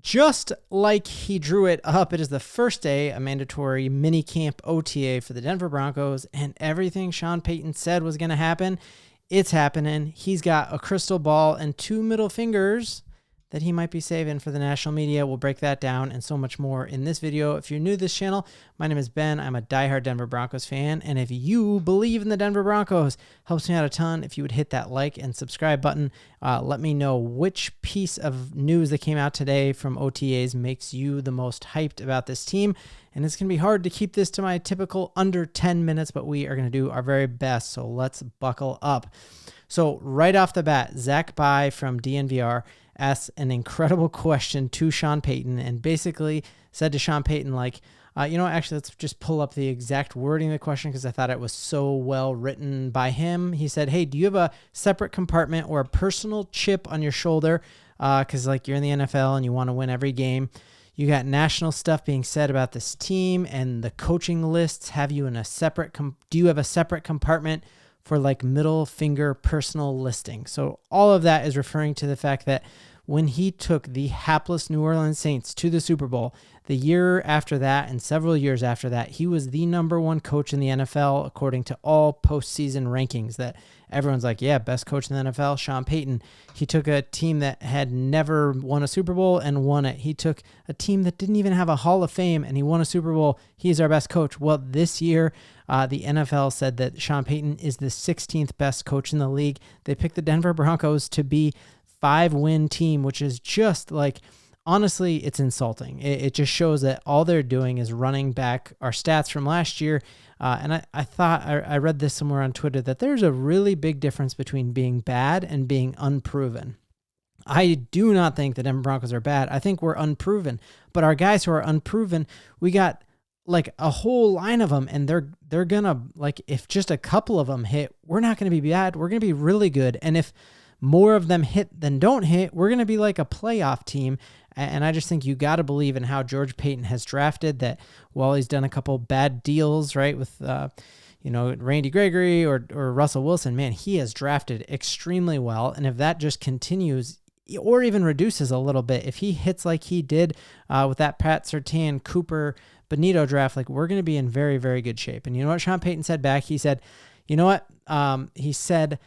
just like he drew it up, it is the first day, a mandatory minicamp OTA for the Denver Broncos, and everything Sean Payton said was going to happen, it's happening. He's got a crystal ball and 2 middle fingers that he might be saving for the national media. We'll break that down and so much more in this video. If you're new to this channel, my name is Ben. I'm a diehard Denver Broncos fan, and if you believe in the Denver Broncos, helps me out a ton if you would hit that like and subscribe button. Let me know which piece of news that came out today from OTAs makes you the most hyped about this team. And it's going to be hard to keep this to my typical under 10 minutes, but we are going to do our very best, so let's buckle up. So right off the bat, Zach Bai from DNVR asked an incredible question to Sean Payton and basically said to Sean Payton, like, actually, let's just pull up the exact wording of the question because I thought it was so well written by him. He said, hey, do you have a separate compartment or a personal chip on your shoulder? Because, you're in the NFL and you want to win every game. You got national stuff being said about this team, and the coaching lists have you in a separate, do you have a separate compartment for middle finger personal listing? So all of that is referring to the fact that when he took the hapless New Orleans Saints to the Super Bowl, the year after that and several years after that, he was the #1 coach in the NFL, according to all postseason rankings that everyone's like, yeah, best coach in the NFL, Sean Payton. He took a team that had never won a Super Bowl and won it. He took a team that didn't even have a Hall of Fame and he won a Super Bowl. He's our best coach. Well, this year, the NFL said that Sean Payton is the 16th best coach in the league. They picked the Denver Broncos to be 5-win team, which is just honestly, it's insulting. It just shows that all they're doing is running back our stats from last year. And I thought, I read this somewhere on Twitter, that there's a really big difference between being bad and being unproven. I do not think the Denver Broncos are bad. I think we're unproven. But our guys who are unproven, we got a whole line of them, and they're gonna, if just a couple of them hit, we're not gonna be bad. We're gonna be really good. And if more of them hit than don't hit, we're going to be like a playoff team. And I just think you got to believe in how George Payton has drafted, that while he's done a couple bad deals, right, with, Randy Gregory or Russell Wilson, man, he has drafted extremely well. And if that just continues or even reduces a little bit, if he hits like he did with that Pat Surtain, Cooper, Benito draft, we're going to be in very, very good shape. And you know what Sean Payton said back? He said, you know what? He said,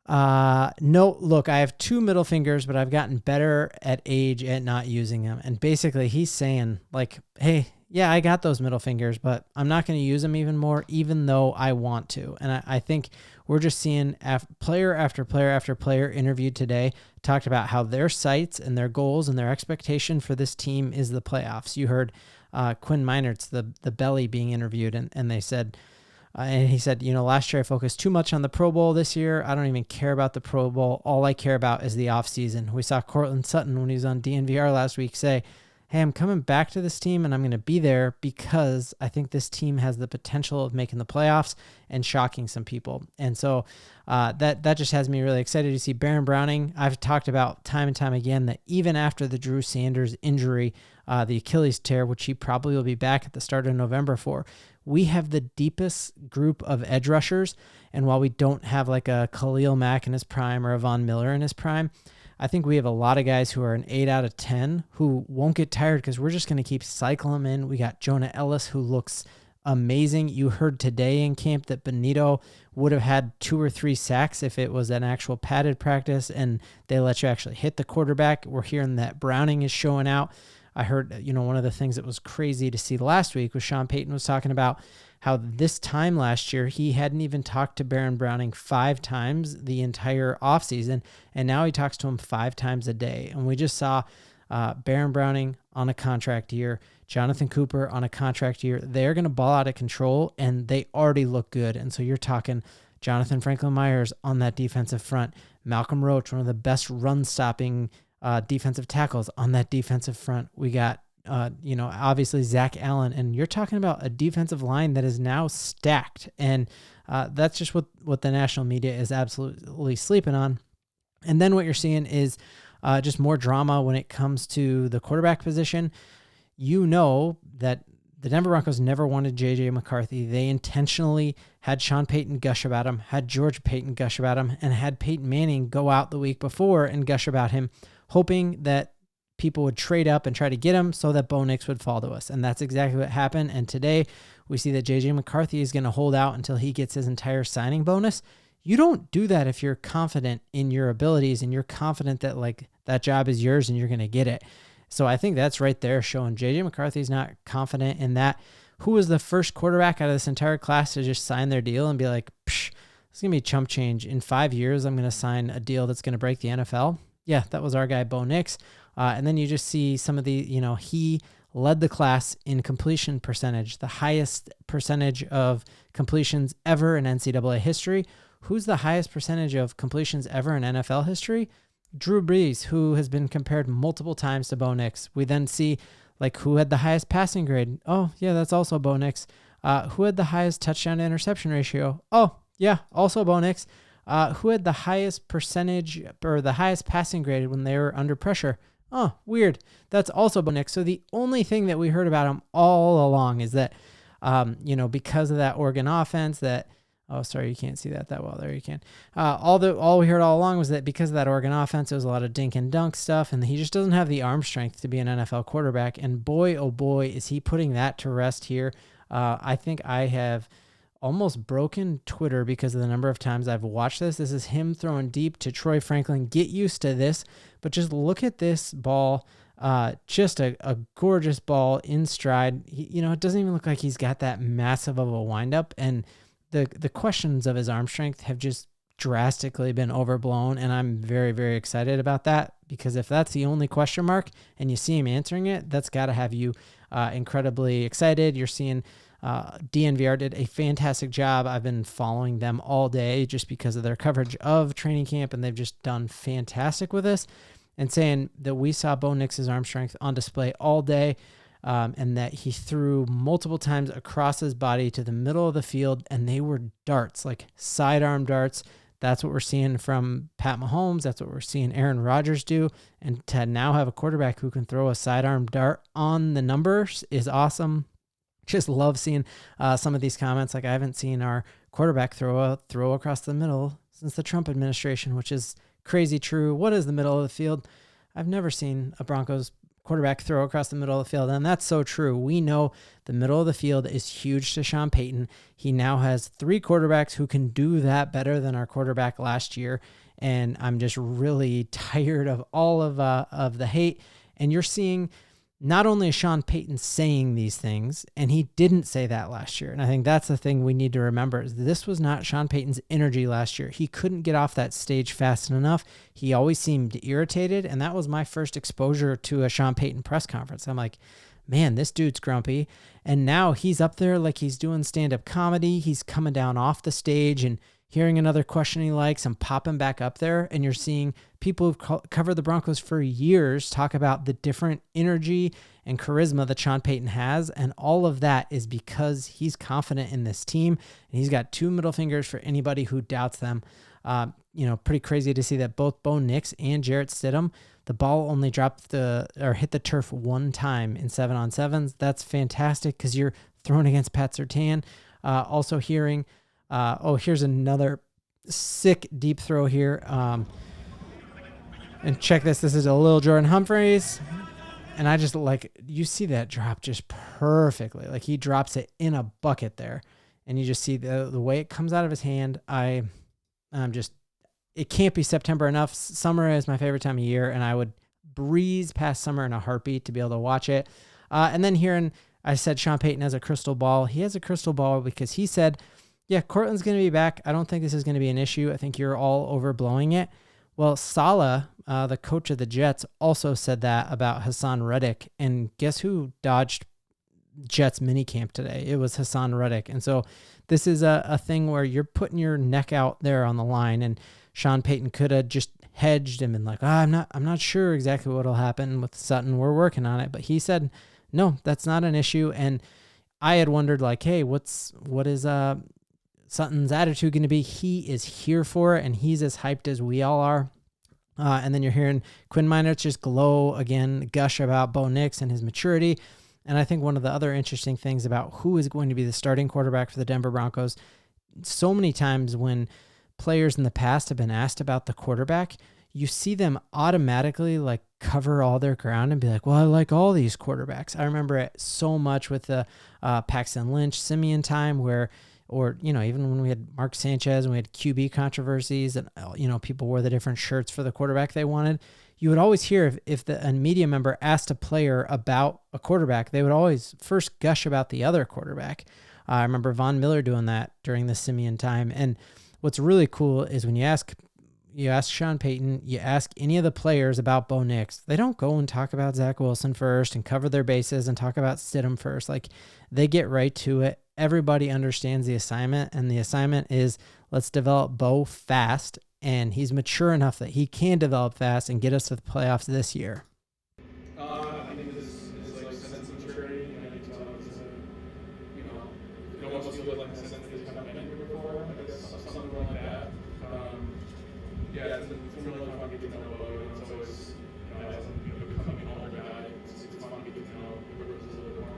no, look, I have 2 middle fingers, but I've gotten better at age at not using them. And basically he's saying hey, yeah, I got those middle fingers, but I'm not going to use them even more, even though I want to. And I think we're just seeing player after player after player interviewed today talked about how their sights and their goals and their expectation for this team is the playoffs. You heard Quinn Meinertz, the belly, being interviewed, and they said, and he said, last year I focused too much on the Pro Bowl. This year, I don't even care about the Pro Bowl. All I care about is the offseason. We saw Courtland Sutton when he was on DNVR last week say, hey, I'm coming back to this team and I'm going to be there because I think this team has the potential of making the playoffs and shocking some people. And so that just has me really excited to see Baron Browning. I've talked about time and time again that even after the Drew Sanders injury, the Achilles tear, which he probably will be back at the start of November for, we have the deepest group of edge rushers. And while we don't have a Khalil Mack in his prime or a Von Miller in his prime, I think we have a lot of guys who are an 8 out of 10 who won't get tired because we're just going to keep cycling them in. We got Jonah Ellis, who looks amazing. You heard today in camp that Benito would have had 2 or 3 sacks if it was an actual padded practice and they let you actually hit the quarterback. We're hearing that Browning is showing out. I heard, one of the things that was crazy to see last week was Sean Payton was talking about how this time last year, he hadn't even talked to Baron Browning 5 times the entire offseason, and now he talks to him 5 times a day. And we just saw Baron Browning on a contract year, Jonathan Cooper on a contract year. They're going to ball out of control, and they already look good. And so you're talking Jonathan Franklin Myers on that defensive front, Malcolm Roach, one of the best run-stopping defensive tackles on that defensive front. We got, obviously Zach Allen, and you're talking about a defensive line that is now stacked. And that's just what the national media is absolutely sleeping on. And then what you're seeing is just more drama when it comes to the quarterback position. That the Denver Broncos never wanted J.J. McCarthy. They intentionally had Sean Payton gush about him, had George Payton gush about him, and had Peyton Manning go out the week before and gush about him, hoping that people would trade up and try to get him so that Bo Nix would fall to us. And that's exactly what happened. And today we see that JJ McCarthy is going to hold out until he gets his entire signing bonus. You don't do that if you're confident in your abilities and you're confident that like that job is yours and you're going to get it. So I think that's right there showing JJ McCarthy's not confident in that. Who was the first quarterback out of this entire class to just sign their deal and be like, psh, it's going to be chump change. In 5 years, I'm going to sign a deal that's going to break the NFL. Yeah, that was our guy, Bo Nix. And then you just see some of the, he led the class in completion percentage, the highest percentage of completions ever in NCAA history. Who's the highest percentage of completions ever in NFL history? Drew Brees, who has been compared multiple times to Bo Nix. We then see like who had the highest passing grade. Oh, yeah, that's also Bo Nix. Who had the highest touchdown to interception ratio? Oh, yeah, also Bo Nix. Who had the highest percentage or the highest passing grade when they were under pressure? Oh, weird. That's also Bo Nix. So the only thing that we heard about him all along is that, because of that Oregon offense that, oh, sorry, you can't see that well. There you can. All we heard all along was that because of that Oregon offense, it was a lot of dink and dunk stuff, and he just doesn't have the arm strength to be an NFL quarterback. And boy, oh boy, is he putting that to rest here. I think I have almost broken Twitter because of the number of times I've watched this. This is him throwing deep to Troy Franklin. Get used to this, but just look at this ball. Just a gorgeous ball in stride. It doesn't even look like he's got that massive of a windup, and the questions of his arm strength have just drastically been overblown, and I'm very, very excited about that, because if that's the only question mark and you see him answering it, that's got to have you incredibly excited. You're seeing DNVR did a fantastic job. I've been following them all day just because of their coverage of training camp, and they've just done fantastic with this, and saying that we saw Bo Nix's arm strength on display all day. And that he threw multiple times across his body to the middle of the field, and they were darts, like sidearm darts. That's what we're seeing from Pat Mahomes. That's what we're seeing Aaron Rodgers do. And to now have a quarterback who can throw a sidearm dart on the numbers is awesome. Just love seeing some of these comments. Like, I haven't seen our quarterback throw across the middle since the Trump administration, which is crazy true. What is the middle of the field? I've never seen a Broncos quarterback throw across the middle of the field. And that's so true. We know the middle of the field is huge to Sean Payton. He now has 3 quarterbacks who can do that better than our quarterback last year. And I'm just really tired of all of the hate. And you're seeing not only is Sean Payton saying these things, and he didn't say that last year. And I think that's the thing we need to remember, is this was not Sean Payton's energy last year. He couldn't get off that stage fast enough. He always seemed irritated. And that was my first exposure to a Sean Payton press conference. I'm like, man, this dude's grumpy. And now he's up there like he's doing stand-up comedy. He's coming down off the stage and hearing another question he likes and popping back up there. And you're seeing people who've covered the Broncos for years talk about the different energy and charisma that Sean Payton has. And all of that is because he's confident in this team. And he's got 2 middle fingers for anybody who doubts them. Pretty crazy to see that both Bo Nix and Jarrett Stidham, the ball only hit the turf 1 time in 7-on-7s. That's fantastic because you're throwing against Pat Surtain. Also hearing, here's another sick deep throw here. And check this. This is a little Jordan Humphreys. And I just you see that drop just perfectly. Like, he drops it in a bucket there. And you just see the way it comes out of his hand. It can't be September enough. Summer is my favorite time of year, and I would breeze past summer in a heartbeat to be able to watch it. And then hearing, I said Sean Payton has a crystal ball. He has a crystal ball because he said, yeah, Courtland's going to be back. I don't think this is going to be an issue. I think you're all overblowing it. Well, Saleh, the coach of the Jets, also said that about Hassan Reddick. And guess who dodged Jets minicamp today? It was Hassan Reddick. And so this is a thing where you're putting your neck out there on the line, and Sean Payton could have just hedged him and I'm not sure exactly what'll happen with Sutton. We're working on it. But he said, no, that's not an issue. And I had wondered, hey, what is Sutton's attitude going to be? He is here for it, and he's as hyped as we all are. And then you're hearing Quinn Meinerz just gush about Bo Nix and his maturity. And I think one of the other interesting things about who is going to be the starting quarterback for the Denver Broncos, so many times when players in the past have been asked about the quarterback, you see them automatically like cover all their ground and be like, well, I like all these quarterbacks. I remember it so much with the Paxton Lynch, Simeon time where, or, even when we had Mark Sanchez and we had QB controversies and, people wore the different shirts for the quarterback they wanted, you would always hear if a media member asked a player about a quarterback, they would always first gush about the other quarterback. I remember Von Miller doing that during the Simeon time. And what's really cool is when you ask Sean Payton, you ask any of the players about Bo Nix, they don't go and talk about Zach Wilson first and cover their bases and talk about Stidham first. Like, they get right to it. Everybody understands the assignment, and the assignment is let's develop Bo fast, and he's mature enough that he can develop fast and get us to the playoffs this year. I think this is like sense of maturity, and it almost feels like the sense that he's kind of been here before, I guess, something like that. It's been really fun to get to know Bo. It's always, as a becoming older guy, it's fun to get to know the Broncos a little bit more.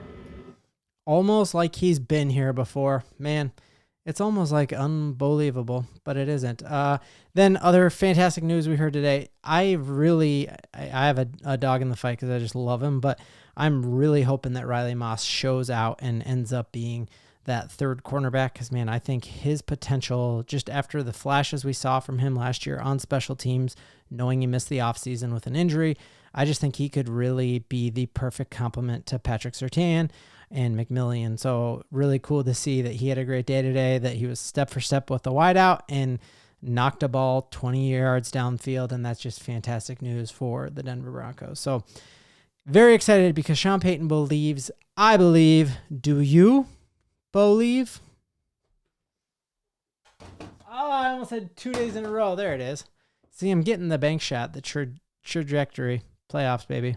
Almost like he's been here before. Man, it's almost like unbelievable, but it isn't. Then other fantastic news we heard today. I have a dog in the fight because I just love him, but I'm really hoping that Riley Moss shows out and ends up being that third cornerback because, man, I think his potential, just after the flashes we saw from him last year on special teams, knowing he missed the offseason with an injury, I just think he could really be the perfect complement to Patrick Surtain and McMillian. So really cool to see that he had a great day today, that he was step for step with the wideout and knocked a ball 20 yards downfield, and that's just fantastic news for the Denver Broncos. So very excited because Sean Payton believes, I believe. Do you believe? Oh, I almost had 2 days in a row. There it is. See, I'm getting the bank shot, the trajectory. Playoffs, baby.